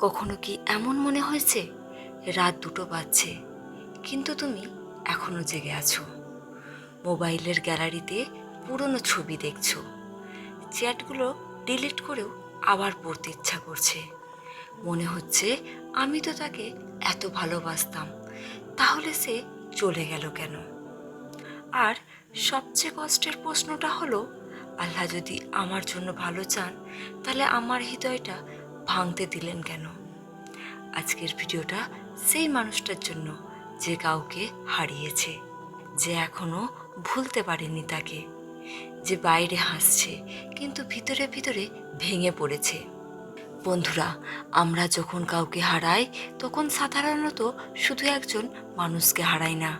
কখনো কি এমন মনে হয়েছে রাত 2টো বাজছে কিন্তু তুমি এখনো জেগে আছো? মোবাইলের গ্যালারিতে পুরনো ছবি দেখছো, চ্যাটগুলো ডিলিট করেও আবার পড়তে ইচ্ছা করছে। মনে হচ্ছে আমি তো তাকে এত ভালোবাসতাম, তাহলে সে চলে গেল কেন? আর সবচেয়ে কষ্টের প্রশ্নটা হলো, আল্লাহ যদি আমার জন্য ভালো চান তাহলে আমার হৃদয়টা ভাঙতে দিলেন কেন? আজকের ভিডিওটা সেই মানুষটার জন্য যে কাউকে হারিয়েছে, যে এখনো ভুলতে পারেনি তাকে, যে বাইরে হাসছে কিন্তু ভিতরে ভিতরে ভেঙে পড়েছে। বন্ধুরা, আমরা যখন কাউকে হারাই তখন সাধারণত শুধু একজন মানুষকে হারাই না,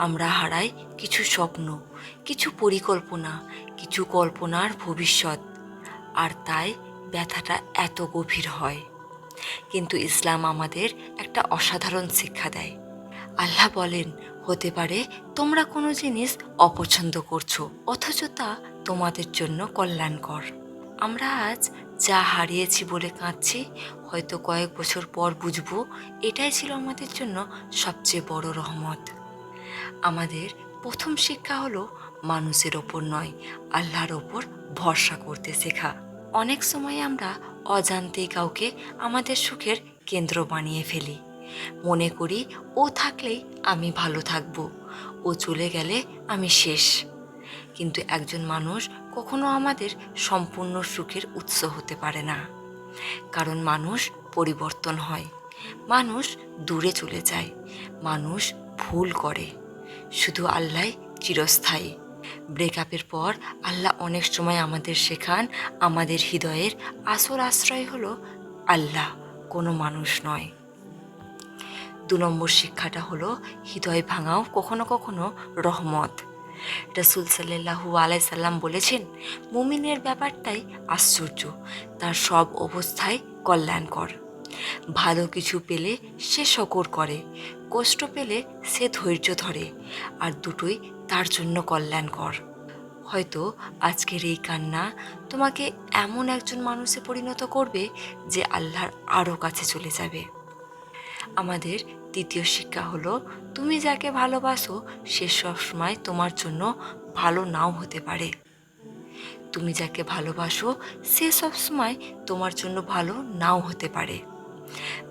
আমরা হারাই কিছু স্বপ্ন, কিছু পরিকল্পনা, কিছু কল্পনার ভবিষ্যৎ। আর তাই ব্যথাটা এত গভীর হয়। কিন্তু ইসলাম আমাদের একটা অসাধারণ শিক্ষা দেয়। আল্লাহ বলেন, হতে পারে তোমরা কোনো জিনিস অপছন্দ করছো অথচ তা তোমাদের জন্য কল্যাণকর। আমরা আজ যা হারিয়েছি বলে কাঁদছি, হয়তো কয়েক বছর পর বুঝবো এটাই ছিল আমাদের জন্য সবচেয়ে বড় রহমত। আমাদের প্রথম শিক্ষা হলো মানুষের ওপর নয়, আল্লাহর ওপর ভরসা করতে শেখা। অনেক সময় আমরা অজান্তেই কাউকে আমাদের সুখের কেন্দ্র বানিয়ে ফেলি। মনে করি ও থাকলেই আমি ভালো থাকবো, ও চলে গেলে আমি শেষ। কিন্তু একজন মানুষ কখনো আমাদের সম্পূর্ণ সুখের উৎস হতে পারে না, কারণ মানুষ পরিবর্তন হয়, মানুষ দূরে চলে যায়, মানুষ ভুল করে। শুধু আল্লাহ চিরস্থায়ী। ব্রেকআপের পর আল্লাহ অনেক সময় আমাদের শেখান, আমাদের হৃদয়ের আসল আশ্রয় হলো আল্লাহ, কোনো মানুষ নয়। 2 নম্বর শিক্ষাটা হলো, হৃদয় ভাঙাও কখনো কখনো রহমত। রাসূল সাল্লাল্লাহু আলাইহি সাল্লাম বলেছেন, মুমিনের ব্যাপারটাই আশ্চর্য, তার সব অবস্থায় কল্যাণকর। ভালো কিছু পেলে সে শকর করে, কষ্ট পেলে সে ধৈর্য ধরে, আর দুটোই তার জন্য কল্যাণকর। হয়তো আজকের এই কান্না তোমাকে এমন একজন মানুষে পরিণত করবে যে আল্লাহর আরও কাছে চলে যাবে। আমাদের দ্বিতীয় শিক্ষা হলো, তুমি যাকে ভালোবাসো সে সবসময় তোমার জন্য ভালো নাও হতে পারে। তুমি যাকে ভালোবাসো সে সবসময় তোমার জন্য ভালো নাও হতে পারে।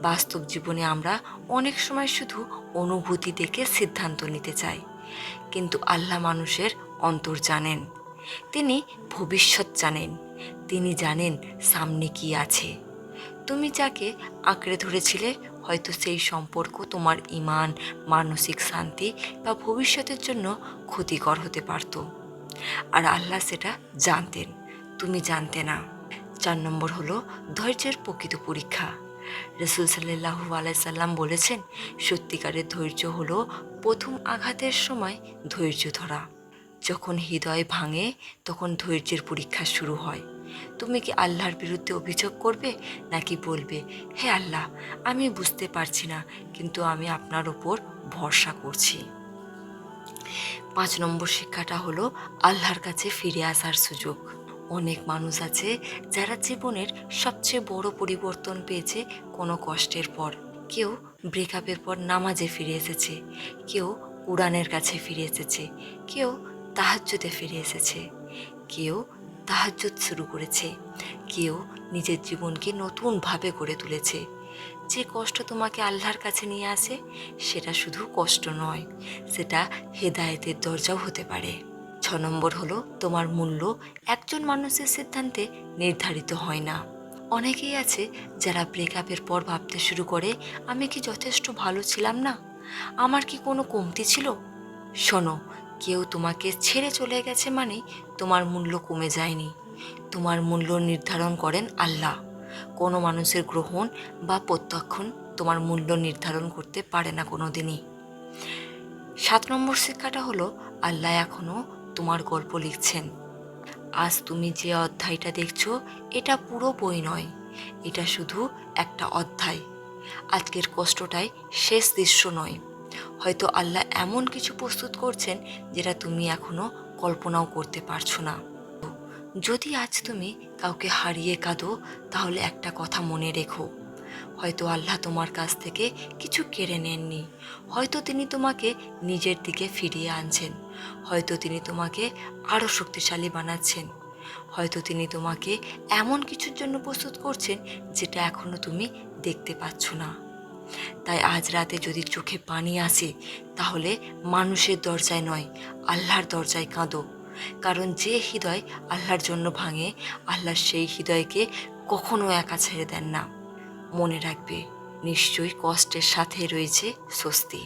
বাস্তব জীবনে আমরা অনেক সময় শুধু অনুভূতি দেখে সিদ্ধান্ত নিতে চাই, কিন্তু আল্লাহ মানুষের অন্তর জানেন, তিনি ভবিষ্যৎ জানেন, তিনি জানেন সামনে কি আছে। তুমি যাকে আঁকড়ে ধরেছিলে হয়তো সেই সম্পর্ক তোমার ঈমান, মানসিক শান্তি বা ভবিষ্যতের জন্য ক্ষতিকর হতে পারত। আর আল্লাহ সেটা জানতেন, তুমি জানতে না। 4 নম্বর হলো ধৈর্যের প্রকৃত পরীক্ষা। রাসূল সাল্লাল্লাহু আলাইহি সাল্লাম বলেছেন, সত্যিকারের ধৈর্য হলো প্রথম আঘাতের সময় ধৈর্য ধরা। যখন হৃদয় ভাঙে তখন ধৈর্যের পরীক্ষা শুরু হয়। তুমি কি আল্লাহর বিরুদ্ধে অভিযোগ করবে, নাকি বলবে, হে আল্লাহ, আমি বুঝতে পারছি না কিন্তু আমি আপনার ওপর ভরসা করছি। 5 নম্বর শিক্ষাটা হলো আল্লাহর কাছে ফিরে আসার সুযোগ। অনেক মানুষ আছে যারা জীবনের সবচেয়ে বড় পরিবর্তন পেয়েছে কোনো কষ্টের পর। কেউ ব্রেকআপের পর নামাজে ফিরে এসেছে, কেউ কোরআনের কাছে ফিরে এসেছে, কেউ তাহাজ্জুদে ফিরে এসেছে, কেউ তাহাজ্জুদ শুরু করেছে, কেউ নিজের জীবনকে নতুনভাবে গড়ে তুলেছে। যে কষ্ট তোমাকে আল্লাহর কাছে নিয়ে আসে সেটা শুধু কষ্ট নয়, সেটা হেদায়েতের দরজাও হতে পারে। 6 নম্বর হলো, তোমার মূল্য একজন মানুষের সিদ্ধান্তে নির্ধারিত হয় না। অনেকেই আছে যারা ব্রেকআপের পর ভাবতে শুরু করে, আমি কি যথেষ্ট ভালো ছিলাম না, আমার কি কোনো কমতি ছিল? শোনো, কেউ তোমাকে ছেড়ে চলে গেছে মানে তোমার মূল্য কমে যায়নি। তোমার মূল্য নির্ধারণ করেন আল্লাহ। কোনো মানুষের গ্রহণ বা প্রত্যাখ্যান তোমার মূল্য নির্ধারণ করতে পারে না কোনো দিনই। 7 নম্বর শিক্ষাটা হলো, আল্লাহ এখনও তোমার গল্প লিখছেন। আজ তুমি যে অধ্যায়টা দেখছো এটা পুরো বই নয়, এটা শুধু একটা অধ্যায়। আজকের কষ্টটাই শেষ দৃশ্য নয়। হয়তো আল্লাহ এমন কিছু প্রস্তুত করছেন যেটা তুমি এখনো কল্পনাও করতে পারছো না। যদি আজ তুমি কাউকে হারিয়ে কাঁদো তাহলে একটা কথা মনে রেখো, হয়তো আল্লাহ তোমার কাছ থেকে কিছু কেড়ে নেননি, হয়তো তিনি তোমাকে নিজের দিকে ফিরিয়ে আনছেন, হয়তো তিনি তোমাকে আরও শক্তিশালী বানাচ্ছেন, হয়তো তিনি তোমাকে এমন কিছুর জন্য প্রস্তুত করছেন যেটা এখনো তুমি দেখতে পাচ্ছ না। তাই আজ রাতে যদি চোখে পানি আসে, তাহলে মানুষের দরজায় নয়, আল্লাহর দরজায় কাঁদো। কারণ যে হৃদয় আল্লাহর জন্য ভাঙে, আল্লাহ সেই হৃদয়কে কখনো একা ছেড়ে দেন না। মনে রাখবে, নিশ্চয়ই কষ্টের সাথে রয়েছে স্বস্তি।